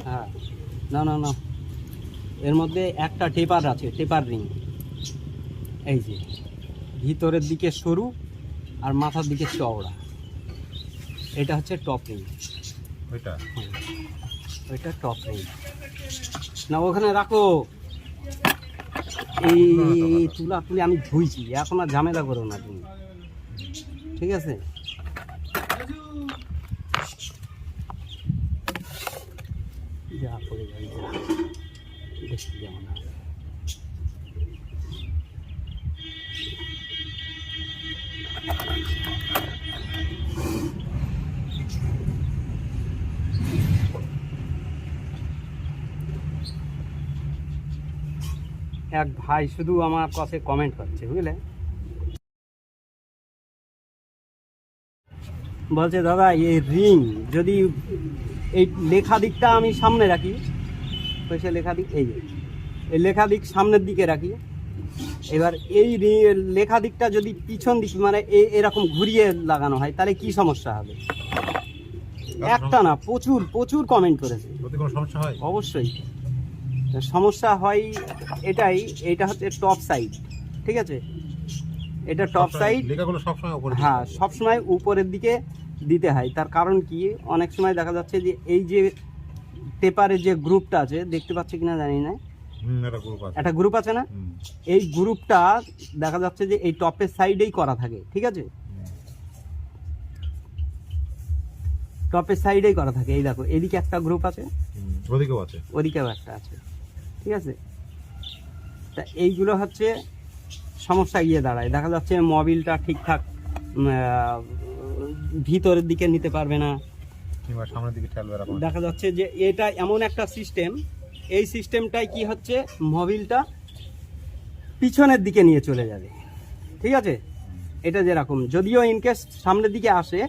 হ্যাঁ, না না না, এর মধ্যে একটা টেপার আছে, টেপার রিং। এই যে ভিতরের দিকে সরু আর মাথার দিকে চওড়া, এটা হচ্ছে টপ রিং। ওইটা টপ রিং না, ওখানে রাখো। এই তুলি আমি ধুইছি, এখন আর ঝামেলা করো না তুমি, ঠিক আছে? যা পড়ে যাই, দেখছি যেমন আছে। এক ভাই শুধু আমার কাছে কমেন্ট করছে, বুঝলে, বলছে দাদা এই রিং যদি এই লেখা দিকটা আমি সামনে রাখি, তো সে লেখা দিক এই লেখা দিক সামনের দিকে রাখি, এবার এই লেখা দিকটা যদি পিছন দিক মানে এরকম ঘুরিয়ে লাগানো হয়, তাহলে কি সমস্যা হবে? একটা না, প্রচুর প্রচুর কমেন্ট করেছে। অবশ্যই সমস্যা হয় এটাই। এটা হচ্ছে টপ সাইড, ঠিক আছে? এটা টপ সাইড, হ্যাঁ, সবসময় উপরের দিকে দিতে হয়। তার কারণ কি, অনেক সময় দেখা যাচ্ছে যে এই যে পেপারের যে গ্রুপটা আছে, দেখতে পাচ্ছি কিনা জানি না, একটা গ্রুপ আছে না, এই গ্রুপটা দেখা যাচ্ছে যে এই টপের সাইডেই করা থাকে, ঠিক আছে? টপের সাইডেই করা থাকে। এই দেখো, এদিকে একটা গ্রুপ আছে, ওদিকেও একটা আছে, ঠিক আছে? তা এইগুলো হচ্ছে সমস্যা গিয়ে দাঁড়ায়। দেখা যাচ্ছে মোবিলটা ঠিকঠাক ভিতরের দিকে নিতে পারবে না, সামনের দিকে ঠেলবে। দেখা যাচ্ছে যে এটা এমন একটা সিস্টেম, এই সিস্টেমটাই কি হচ্ছে, মোবিলটা পিছনের দিকে নিয়ে চলে যাবে, ঠিক আছে? এটা যেরকম যদিও ইনকেস সামনের দিকে আসে,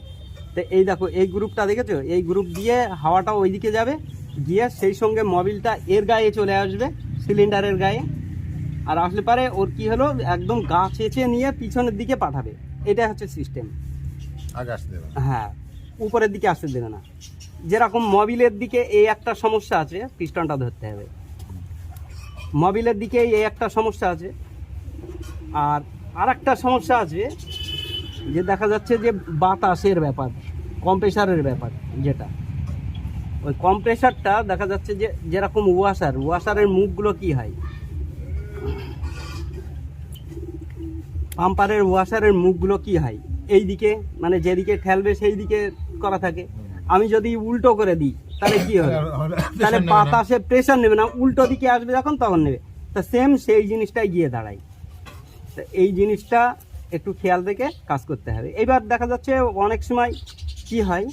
তো এই দেখো এই গ্রুপটা দেখেছো, এই গ্রুপ দিয়ে হাওয়াটা ওই দিকে যাবে, গিয়ে সেই সঙ্গে মোবিলটা এর গায়ে চলে আসবে, সিলিন্ডারের গায়ে, আর আসলে পারে ওর কি হলো, একদম গা চেঁচে নিয়ে পিছনের দিকে পাঠাবে। এটা হচ্ছে সিস্টেম। হ্যাঁ, উপরের দিকে আসতে দেবে না। যেরকম মোবিলের দিকে এই একটা সমস্যা আছে, পিস্টনটা ধরতে হবে, মোবিলের দিকে এই একটা সমস্যা আছে। আর একটা সমস্যা আছে যে দেখা যাচ্ছে যে বাতাসের ব্যাপার, কম্প্রেসারের ব্যাপার, যেটা ওই কম্প্রেসারটা দেখা যাচ্ছে যে যেরকম ওয়াশারের মুখগুলো কি হয়, পাম্পারের ওয়াশারের মুখগুলো কি হয়, এই দিকে মানে যেদিকে ঠেলবে সেই দিকে করা থাকে। আমি যদি উল্টো করে দিই তাহলে কি হবে, তাহলে বাতাসে প্রেশার নেবে না, উল্টো দিকে আসবে যখন তখন নেবে। তা সেম সেই জিনিসটাই গিয়ে দাঁড়ায়। তা এই জিনিসটা একটু খেয়াল রেখে কাজ করতে হবে। এবার দেখা যাচ্ছে অনেক সময় কি হয়,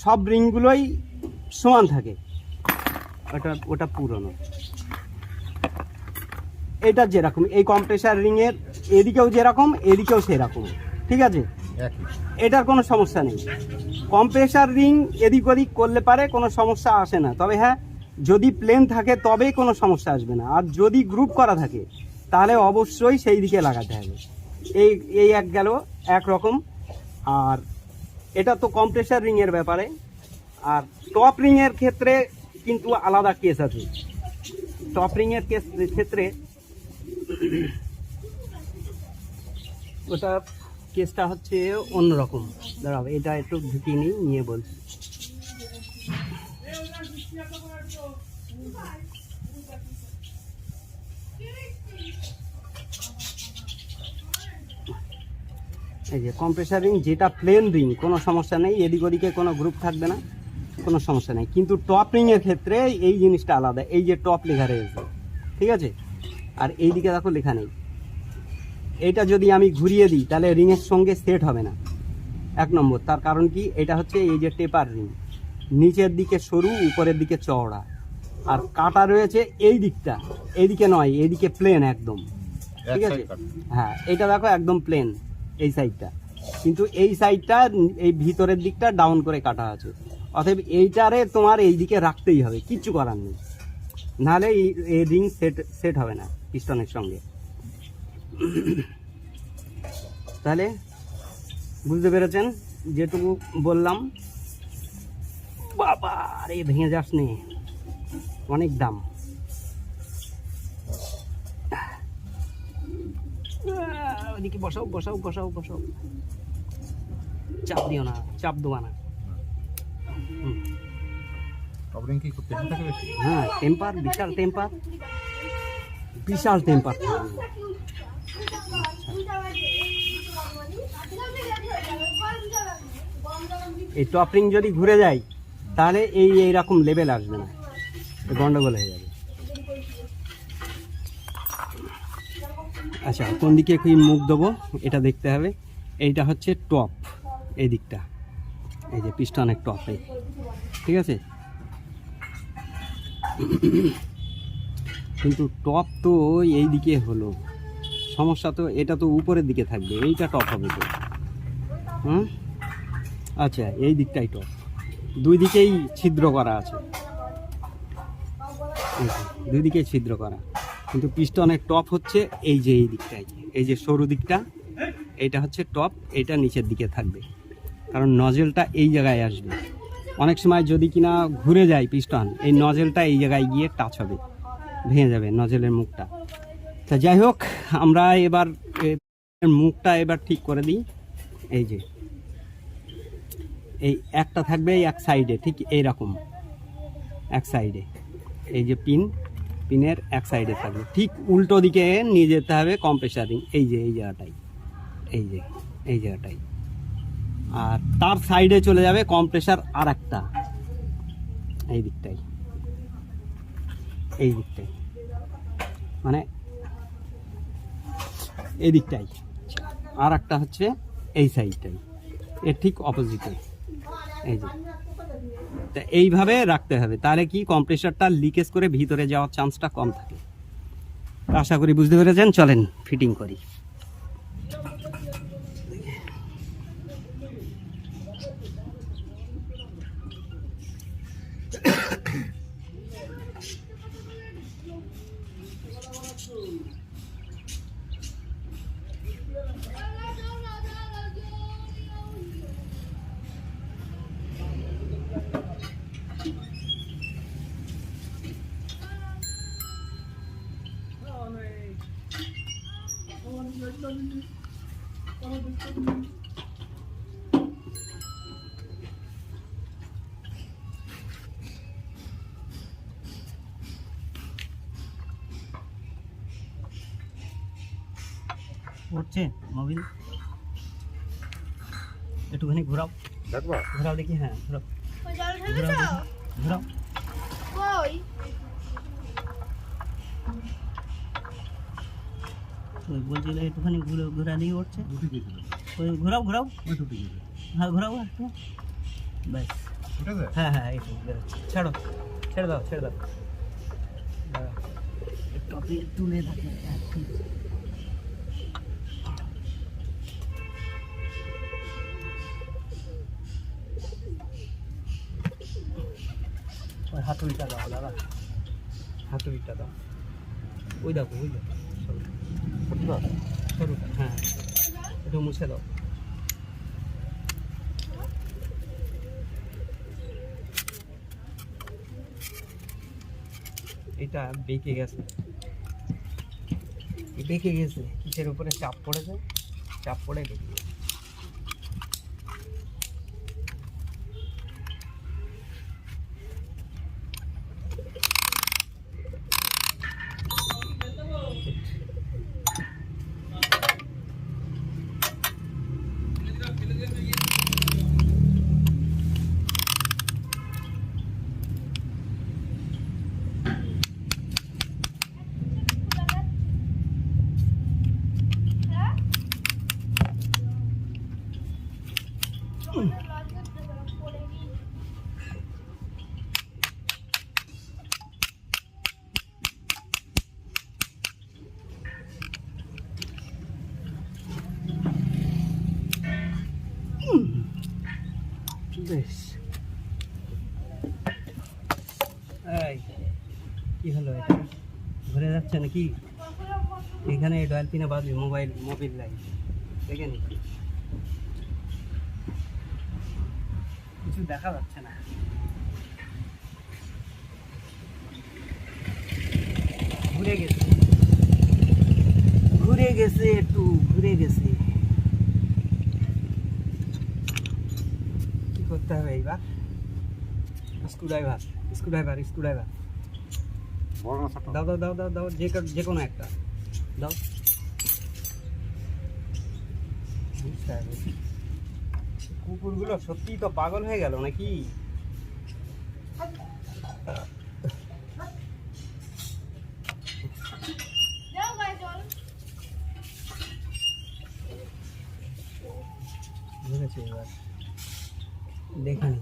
সব রিংগুলোই সমান থাকে, ওটা পুরনো। এটা যেরকম এই কম্প্রেসার রিংয়ের এদিকেও যেরকম এদিকেও সেরকম, ঠিক আছে? এটার কোনো সমস্যা নেই। কম্প্রেসার রিং এদিক ওদিক করলে পারে কোনো সমস্যা আসে না, তবে হ্যাঁ যদি প্লেন থাকে তবেই কোনো সমস্যা আসবে না। আর যদি গ্রুপ করা থাকে তাহলে অবশ্যই সেই দিকে লাগাতে হবে। এই এক গেল একরকম। আর এটা তো কম্প্রেসার রিংয়ের ব্যাপারে। আর টপ রিংয়ের ক্ষেত্রে কিন্তু আলাদা কেস আছে। টপ রিংয়ের ক্ষেত্রে ওটা কেসটা হচ্ছে অন্যরকম। দাঁড়াও, এটা একটু ঢুকিয়ে নিয়ে বলছি। এই যে কম্প্রেসার রিং যেটা প্লেন রিং, কোনো সমস্যা নেই, এদিক ওদিকে কোনো গ্রুপ থাকবে না, কোনো সমস্যা নেই। কিন্তু টপ রিংয়ের ক্ষেত্রে এই জিনিসটা আলাদা। এই যে টপ লেখা রয়েছে, ঠিক আছে? আর এই দিকে দেখো লেখা নেই। এইটা যদি আমি ঘুরিয়ে দিই তাহলে রিংয়ের সঙ্গে সেট হবে না, এক নম্বর। তার কারণ কি, এটা হচ্ছে এই যে টেপার রিং, নিচের দিকে সরু উপরের দিকে চওড়া, আর কাটা রয়েছে এই দিকটা, এইদিকে নয়, এইদিকে প্লেন একদম, ঠিক আছে। হ্যাঁ, এটা দেখো একদম প্লেন এই সাইডটা, কিন্তু এই সাইডটা এই ভিতরের দিকটা ডাউন করে কাটা আছে। অতএব এইটারে তোমার এই দিকে রাখতেই হবে, কিচ্ছু করার নেই, নাহলে এই রিং সেট হবে না পিস্টনের সঙ্গে। তাহলে বুঝতে পেরেছেন যেটুকু বললাম। বাবা আরে ভেঙে যাস নে, অনেক দাম। ওদিকে বসাও বসাও বসাও বসাও, চাপ দিও না, চাপ দেওয়া না। হ্যাঁ, টেম্পার, বিশাল টেম্পার, বিশাল টেম্পার। এই টপ রিং যদি ঘুরে যায় তাহলে এইরকম লেভেল আসবে না, গন্ডগোল হয়ে যাবে। আচ্ছা, কোন দিকে কি মুখ দেবো এটা দেখতে হবে। এইটা হচ্ছে টপ, এই দিকটা, এই যে পিস্টনের টপ, এই ঠিক আছে। কিন্তু টপ তো এই দিকে হলো, সমস্যা তো এটা তো উপরের দিকে থাকবে, এইটা টপ হবে তো। আচ্ছা, এই দিকটাই টপ, দুই দিকেই ছিদ্র করা আছে, দুই দিকেই ছিদ্র করা, কিন্তু পিস্টনের টপ হচ্ছে এই যে এই দিকটাই, এই যে সরু দিকটা, এইটা হচ্ছে টপ, এটা নিচের দিকে থাকবে, কারণ নজেলটা এই জায়গায় আসবে। অনেক সময় যদি কিনা ঘুরে যায় পিস্টন, এই নজেলটা এই জায়গায় গিয়ে টাচ হবে, ভেঙে যাবে নজেলের মুখটা। তা যাই হোক, আমরা এবার মুখটা এবার ঠিক করে দিই। এই যে এই একটা থাকবে এই এক সাইডে, ঠিক এইরকম এক সাইডে, এই যে পিনের এক সাইডে থাকবে, ঠিক উল্টো দিকে নিয়ে যেতে হবে কম্প্রেসারিং, এই যে এই জায়গাটাই, এই যে এই জায়গাটাই। আর তার সাইডে চলে যাবে কম্প্রেসার আর একটা, এই দিকটাই, এই দিকটাই, মানে এই দিকটাই। আর একটা হচ্ছে এই সাইডটাই, এর ঠিক অপোজিটে, এই যে। তা এইভাবে রাখতে হবে, তাহলে কি কম্প্রেসারটা লিকেজ করে ভিতরে যাওয়ার চান্সটা কম থাকে। আশা করি বুঝতে পেরেছেন। চলেন ফিটিং করি। উঠছে মোবিল, একটুখানি ঘোরাও, ঘোরাও দেখি। হ্যাঁ, ঘোরাও ঘোরাও। বলছিল একটুখানি ঘোরা দিয়ে উঠছে, ঘোরাও ঘোরাও, হ্যাঁ ঘোরাও একটু, ব্যাস। হ্যাঁ হ্যাঁ, একটু ছাড়ো, ছেড়ে দাও, ছেড়ে দাও, একটু তুলে থাকে। হাতুড়িটা দাও দাদা, হাতুড়িটা দাও, ওই দেখো, ওই দেখো সরুটা, হ্যাঁ একটু মুছে দাও। এটা বেঁকে গেছে, বেঁকে গেছে, কিসের উপরে চাপ পড়েছে, চাপ পড়ে বেঁকে গেছে। বেশ, এই কি হলো, এটা ঘুরে যাচ্ছে নাকি? এখানে ডয়েল পিনে বাজবে মোবিল লাইট, দেখে নি কিছু দেখা যাচ্ছে না। ঘুরে গেছে একটু ঘুরে গেছে। কি করতে হবে এইবার? স্ক্রুড্রাইভার দাও দাও দাও দাও দাও, যে কোনো একটা দাও। কুকুরগুলো সত্যিই তো পাগল হয়ে গেল নাকি? বুঝেছি, এবার দেখে নি।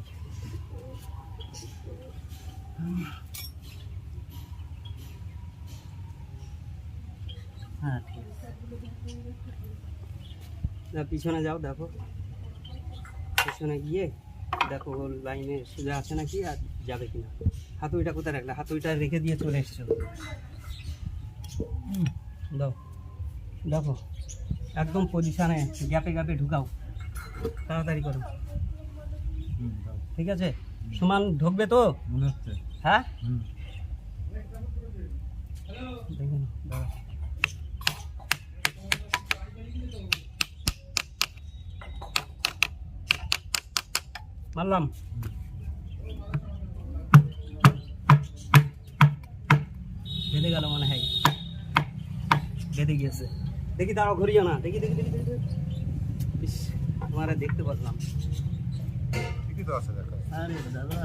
হ্যাঁ ঠিক আছে, পিছনে যাও, দেখো পিছনে গিয়ে দেখো লাইনে সোজা আছে নাকি আর যাবে কিনা। হাতুড়িটা কোথায় রাখলে? হাতুড়িটা রেখে দিয়ে চলে এসছো। দাও, দেখো একদম পজিশনে গ্যাপে ঢুকাও, তাড়াতাড়ি করো। ঠিক আছে, সমান ঢুকবে তো মনে হচ্ছে? হ্যাঁ দেখুন দাদা, মারলাম। বেঁধে গেল মনে হয়, বেঁধে গিয়েছে। দেখি দাঁড়াও, ঘুরিও না, দেখি দেখি দেখি দেখি। ইস, তোমার দেখতে পারলাম। আরে দাদা,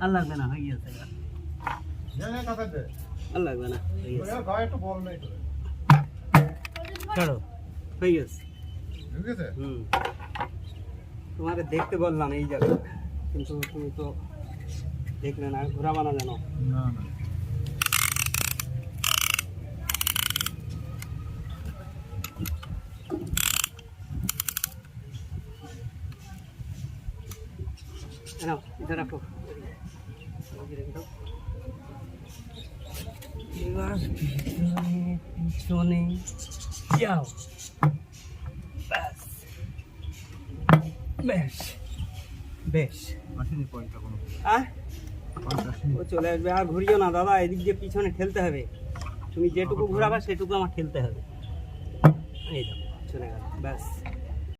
আর লাগবে না, হয়ে গেছে। আর লাগবে না, ছাড়ো, হয়ে গেছে। তোমারে দেখতে বললাম এই জায়গা, কিন্তু তুমি তো দেখলে না। ঘোরাবা না জানো? না না, এটা রাখো। এবার পিছনে যাও, বেশ বেশ ও চলে আসবে। আর ঘুরিও না দাদা, এদিক দিয়ে পিছনে ঠেলতে হবে। তুমি যেটুকু ঘোরাবা সেটুকু আমার ঠেলতে হবে। এই দেখো চলে গেল, ব্যাস।